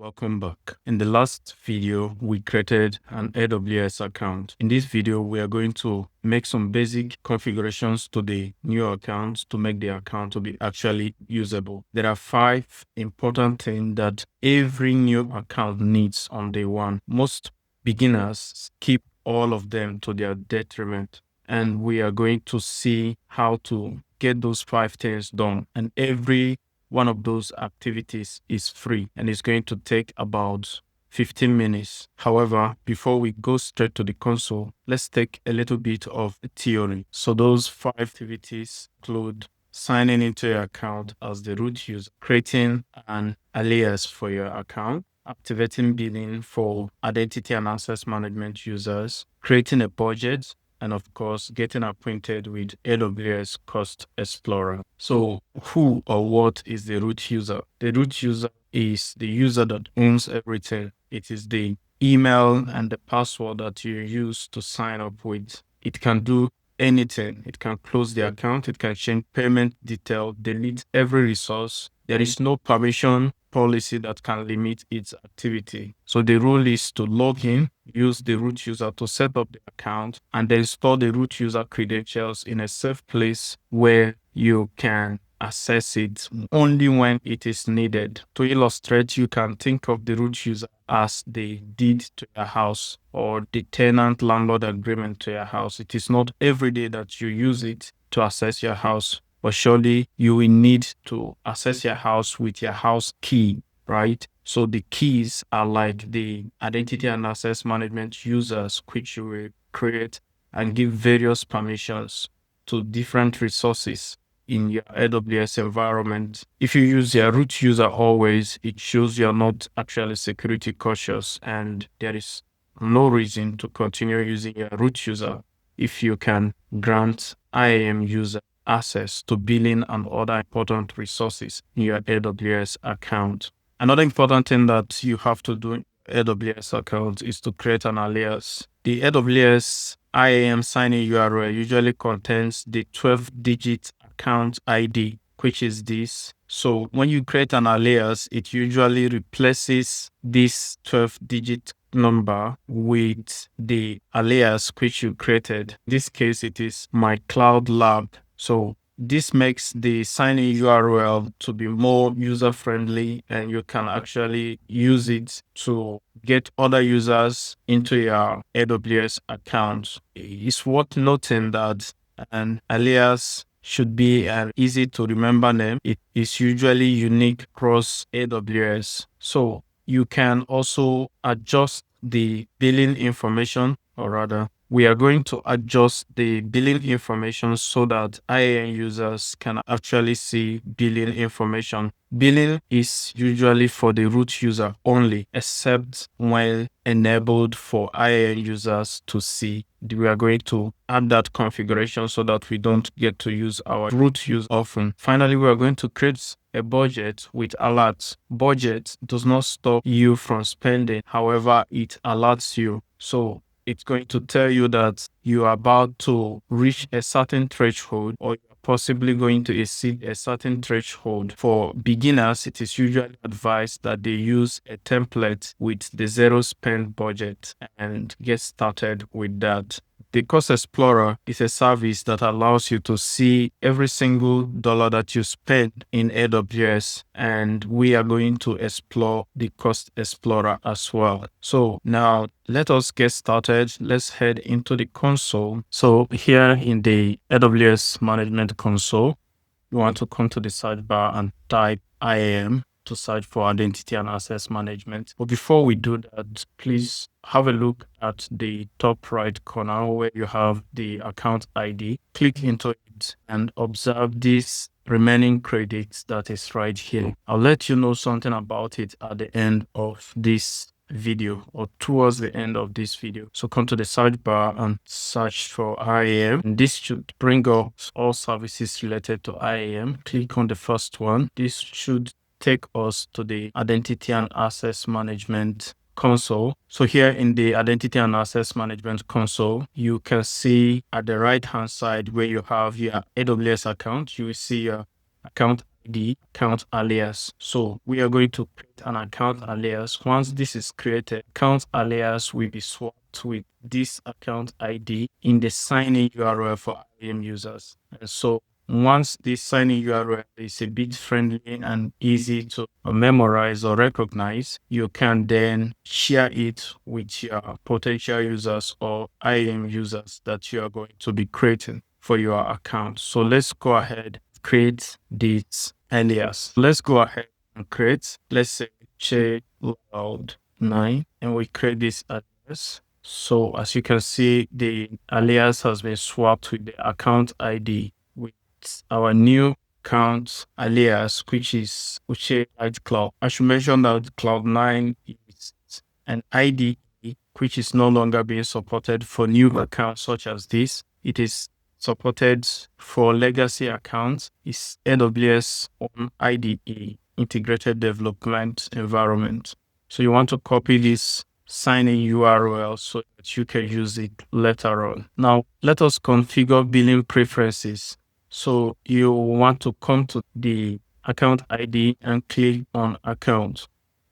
Welcome back. In the last video, we created an AWS account. In this video, we are going to make some basic configurations to the new account to make the account to be actually usable. There are 5 important things that every new account needs on day one. Most beginners skip all of them to their detriment, and we are going to see how to get those 5 things done. And every one of those activities is free and it's going to take about 15 minutes. However, before we go straight to the console, let's take a little bit of theory. So those 5 activities include signing into your account as the root user, creating an alias for your account, activating billing for identity and access management users, creating a budget, and of course, getting acquainted with AWS Cost Explorer. So who or what is the root user? The root user is the user that owns everything. It is the email and the password that you use to sign up with. It can do anything. It can close the account. It can change payment detail, delete every resource. There is no permission policy that can limit its activity. So the rule is to log in, use the root user to set up the account, and then store the root user credentials in a safe place where you can access it only when it is needed. To illustrate, you can think of the root user as the deed to your house or the tenant landlord agreement to your house. It is not every day that you use it to access your house, but surely you will need to access your house with your house key, right? So the keys are like the identity and access management users, which you will create and give various permissions to different resources in your AWS environment. If you use your root user always, it shows you're not actually security cautious, and there is no reason to continue using your root user if you can grant IAM user access to billing and other important resources in your AWS account. Another important thing that you have to do in AWS account is to create an alias. The AWS IAM sign-in URL usually contains the 12-digit account ID, which is this. So when you create an alias, it usually replaces this 12-digit number with the alias which you created. In this case, it is my cloud lab. So this makes the sign-in URL to be more user-friendly, and you can actually use it to get other users into your AWS account. It's worth noting that an alias should be an easy to remember name. It is usually unique across AWS. So you can also adjust the billing information, or rather, we are going to adjust the billing information so that IAM users can actually see billing information. Billing is usually for the root user only, except when enabled for IAM users to see. We are going to add that configuration so that we don't get to use our root user often. Finally, we are going to create a budget with alerts. Budget does not stop you from spending. However, it alerts you. So it's going to tell you that you are about to reach a certain threshold, or you're possibly going to exceed a certain threshold. For beginners, it is usually advised that they use a template with the zero spend budget and get started with that. The Cost Explorer is a service that allows you to see every single dollar that you spend in AWS, and we are going to explore the Cost Explorer as well. So now let us get started. Let's head into the console. So here in the AWS Management Console, you want to come to the sidebar and type IAM to search for identity and access management. But before we do that, please have a look at the top right corner where you have the account ID. Click into it and observe this remaining credits that is right here. I'll let you know something about it at the end of this video, or towards the end of this video. So come to the sidebar and search for IAM. And this should bring up all services related to IAM. Click on the first one. This should take us to the Identity and Access Management console. So here in the Identity and Access Management console, you can see at the right hand side where you have your AWS account, you will see your account ID, account alias. So we are going to create an account alias. Once this is created, account alias will be swapped with this account ID in the sign-in URL for IAM users. And so once this sign-in URL is a bit friendly and easy to memorize or recognize, you can then share it with your potential users or IAM users that you are going to be creating for your account. So let's go ahead, create this alias. Let's go ahead and create, let's say, Cloud9, and we create this alias. So as you can see, the alias has been swapped with the account ID with our new account alias, which is Cloud. I should mention that Cloud9 is an ID which is no longer being supported for new accounts such as this. It is supported for legacy accounts. It's AWS on IDE, Integrated Development Environment. So you want to copy this sign-in URL so that you can use it later on. Now, let us configure billing preferences. So you want to come to the account ID and click on account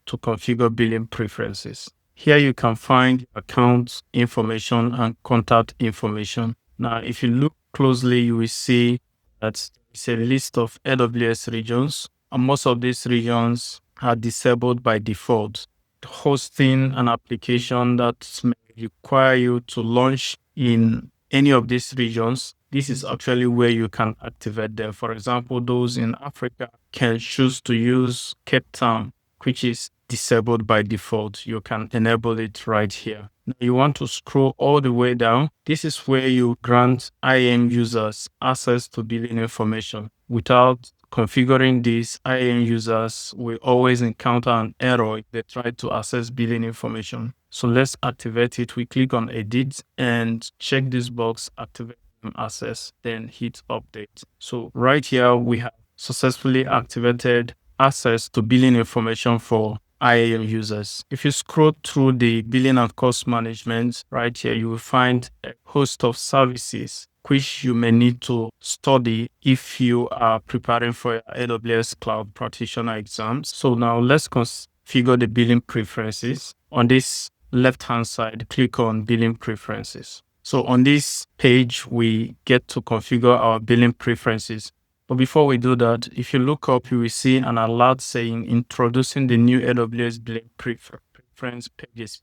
to configure billing preferences. Here you can find account information and contact information. Now, if you look closely, you will see that it's a list of AWS regions, and most of these regions are disabled by default. Hosting an application that may require you to launch in any of these regions, this is actually where you can activate them. For example, those in Africa can choose to use Cape Town, which is disabled by default. You can enable it right here. Now you want to scroll all the way down. This is where you grant IAM users access to billing information. Without configuring this, IAM users will always encounter an error if they try to access billing information. So let's activate it. We click on edit and check this box, activate access, then hit update. So right here, we have successfully activated access to billing information for IAM users. If you scroll through the billing and cost management, right here, you will find a host of services which you may need to study if you are preparing for your AWS Cloud Practitioner exams. So now let's configure the billing preferences. On this left-hand side, click on billing preferences. So on this page, we get to configure our billing preferences. But before we do that, if you look up, you will see an alert saying introducing the new AWS billing preference pages.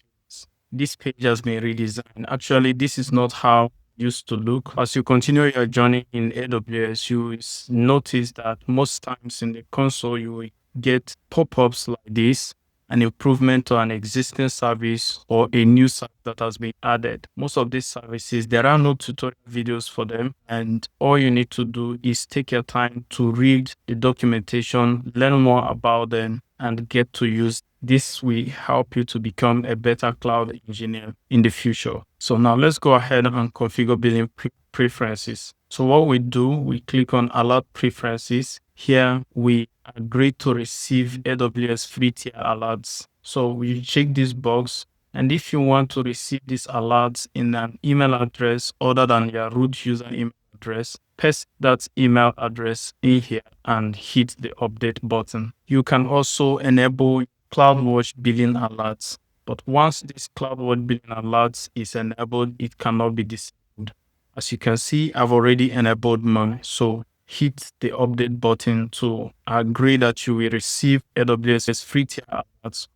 This page has been redesigned. Actually, this is not how it used to look. As you continue your journey in AWS, you will notice that most times in the console, you will get pop-ups like this, an improvement to an existing service or a new service that has been added. Most of these services, there are no tutorial videos for them, and all you need to do is take your time to read the documentation, learn more about them, and get to use. This will help you to become a better cloud engineer in the future. So now let's go ahead and configure billing preferences. So what we do, we click on alert preferences. Here we agree to receive AWS free tier alerts. So we check this box, and if you want to receive these alerts in an email address other than your root user email address, paste that email address in here and hit the update button. You can also enable CloudWatch billing alerts, but once this CloudWatch billing alerts is enabled, it cannot be disabled. As you can see, I've already enabled mine. So hit the update button to agree that you will receive AWS free tier alerts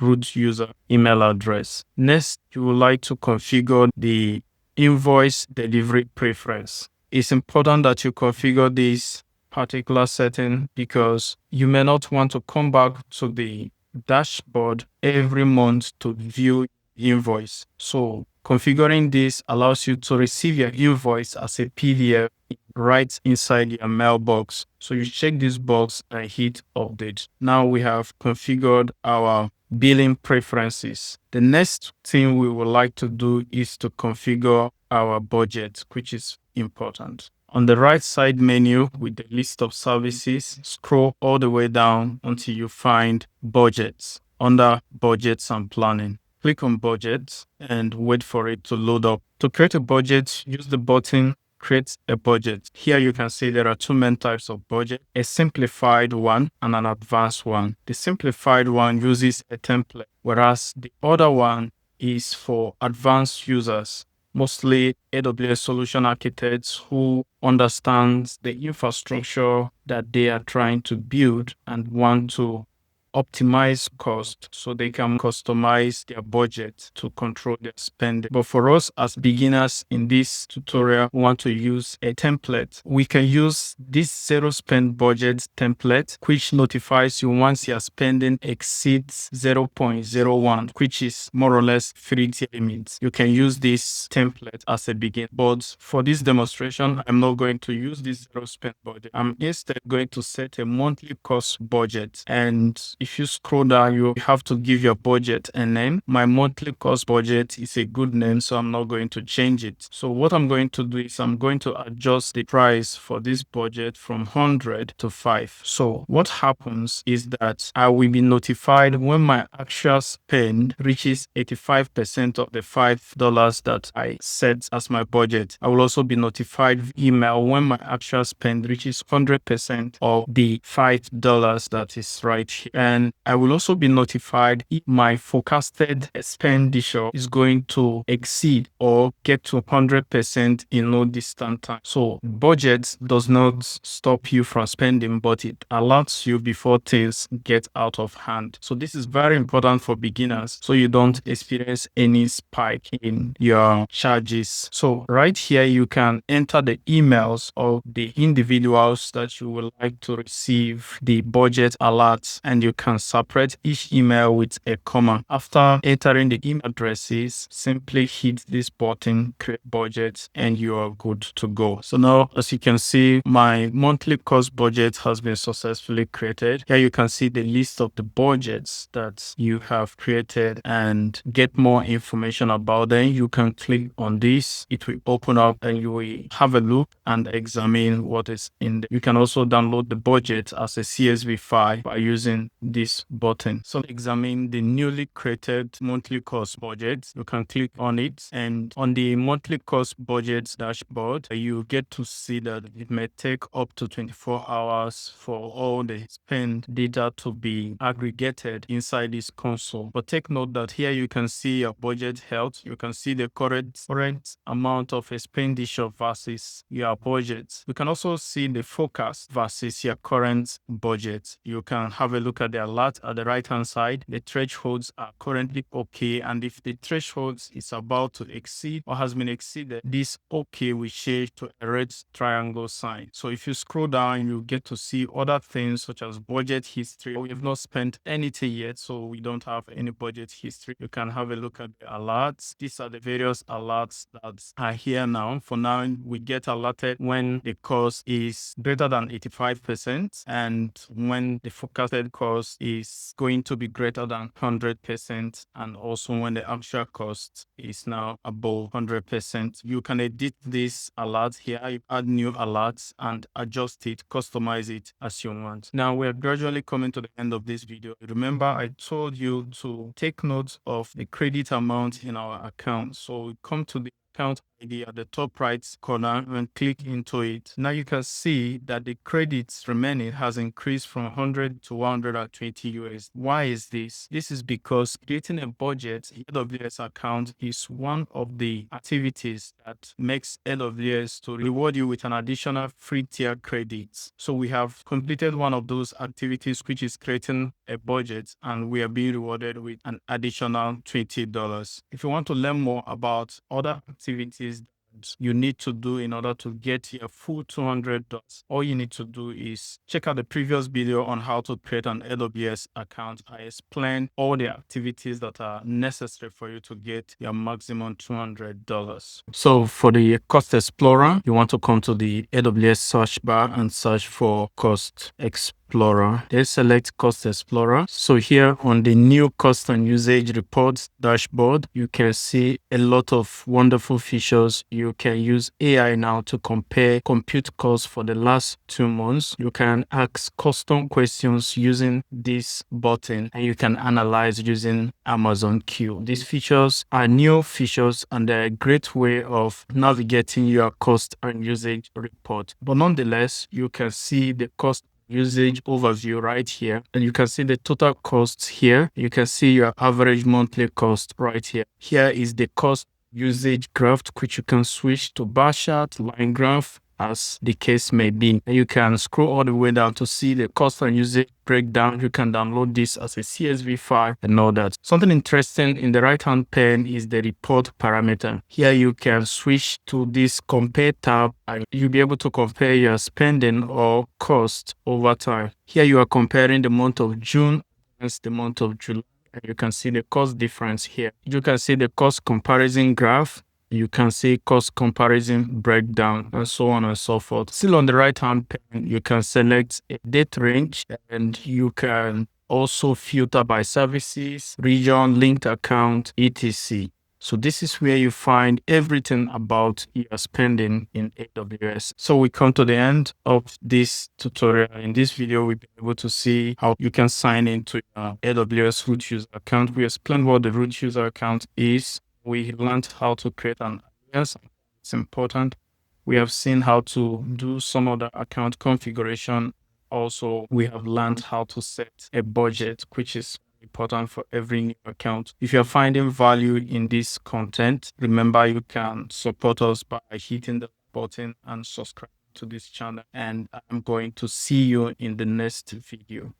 root user email address. Next, you would like to configure the invoice delivery preference. It's important that you configure this particular setting because you may not want to come back to the dashboard every month to view invoice. So configuring this allows you to receive your invoice as a PDF right inside your mailbox. So you check this box and hit update. Now we have configured our billing preferences. The next thing we would like to do is to configure our budget, which is important. On the right side menu with the list of services, scroll all the way down until you find budgets. Under budgets and planning, click on budgets and wait for it to load up. To create a budget, use the button create a budget. Here you can see there are two main types of budget, a simplified one and an advanced one. The simplified one uses a template, whereas the other one is for advanced users, mostly AWS solution architects who understand the infrastructure that they are trying to build and want to optimize cost so they can customize their budget to control their spending. But for us as beginners in this tutorial, we want to use a template. We can use this zero spend budget template, which notifies you once your spending exceeds 0.01, which is more or less 3 tier limits. You can use this template as a beginner. But for this demonstration, I'm not going to use this zero spend budget. I'm instead going to set a monthly cost budget. And if you scroll down, you have to give your budget a name. My monthly cost budget is a good name, so I'm not going to change it. So what I'm going to do is I'm going to adjust the price for this budget from 100 to 5. So what happens is that I will be notified when my actual spend reaches 85% of the $5 that I set as my budget. I will also be notified via email when my actual spend reaches 100% of the $5 that is right here. And I will also be notified if my forecasted expenditure is going to exceed or get to 100% in no distant time. So budget does not stop you from spending, but it alerts you before things get out of hand. So this is very important for beginners so you don't experience any spike in your charges. So right here, you can enter the emails of the individuals that you would like to receive the budget alerts, and you can separate each email with a comma. After entering the email addresses, simply hit this button, create budget, and you are good to go. So now, as you can see, my monthly cost budget has been successfully created. Here you can see the list of the budgets that you have created and get more information about them. You can click on this. It will open up and you will have a look and examine what is in there. You can also download the budget as a CSV file by using this button. So examine the newly created monthly cost budget. You can click on it, and on the monthly cost budget dashboard, you get to see that it may take up to 24 hours for all the spend data to be aggregated inside this console. But take note that here you can see your budget health. You can see the current amount of expenditure versus your budget. You can also see the forecast versus your current budget. You can have a look at the alert at the right hand side. The thresholds are currently okay, and if the thresholds is about to exceed or has been exceeded, this okay will change to a red triangle sign. So if you scroll down, you get to see other things such as budget history. We have not spent anything yet, so we don't have any budget history. You can have a look at the alerts. These are the various alerts that are here now. For now, we get alerted when the cost is greater than 85% and when the forecasted cost is going to be greater than 100%, and also when the actual cost is now above 100%. You can edit this alert here. You add new alerts and adjust it, customize it as you want. Now we're gradually coming to the end of this video. Remember, I told you to take note of the credit amount in our account. So we come to the account ID at the top right corner and click into it. Now you can see that the credits remaining has increased from 100 to 120 US. Why is this? This is because creating a budget in AWS account is one of the activities that makes AWS to reward you with an additional free tier credits. So we have completed one of those activities, which is creating a budget, and we are being rewarded with an additional $20. If you want to learn more about other activities that you need to do in order to get your full $200, all you need to do is check out the previous video on how to create an AWS account. I explained all the activities that are necessary for you to get your maximum $200. So for the Cost Explorer, you want to come to the AWS search bar and search for Cost Explorer. Explorer, then select Cost Explorer. So here on the new cost and usage reports dashboard, you can see a lot of wonderful features. You can use AI now to compare compute costs for the last 2 months. You can ask custom questions using this button, and you can analyze using Amazon Q. These features are new features, and they're a great way of navigating your cost and usage report. But nonetheless, you can see the cost usage overview right here, and you can see the total costs here. You can see your average monthly cost right here. Here is the cost usage graph, which you can switch to bar chart, line graph, as the case may be. And you can scroll all the way down to see the cost and usage breakdown. You can download this as a CSV file and all that. Something interesting in the right hand pane is the report parameter. Here you can switch to this compare tab, and you'll be able to compare your spending or cost over time. Here you are comparing the month of June against the month of July, and you can see the cost difference here. You can see the cost comparison graph. You can see cost comparison breakdown, and so on and so forth. Still on the right hand pane, you can select a date range, and you can also filter by services, region, linked account, etc. So this is where you find everything about your spending in AWS. So we come to the end of this tutorial. In this video, we'll be able to see how you can sign into your AWS root user account. We explained what the root user account is. We learned how to create an alias. It's important. We have seen how to do some of the account configuration. Also, we have learned how to set a budget, which is important for every new account. If you're finding value in this content, remember you can support us by hitting the button and subscribe to this channel. And I'm going to see you in the next video.